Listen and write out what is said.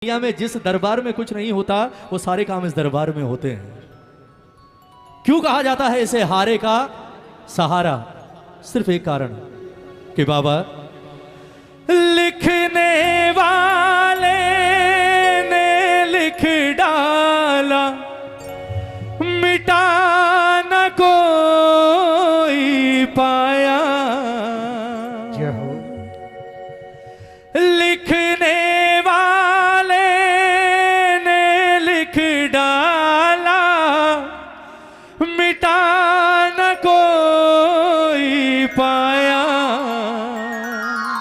दुनिया में जिस दरबार में कुछ नहीं होता वो सारे काम इस दरबार में होते हैं। क्यों कहा जाता है इसे हारे का सहारा? सिर्फ एक कारण कि बाबा लिखने वाले ने लिख डाला, मिटा न कोई पा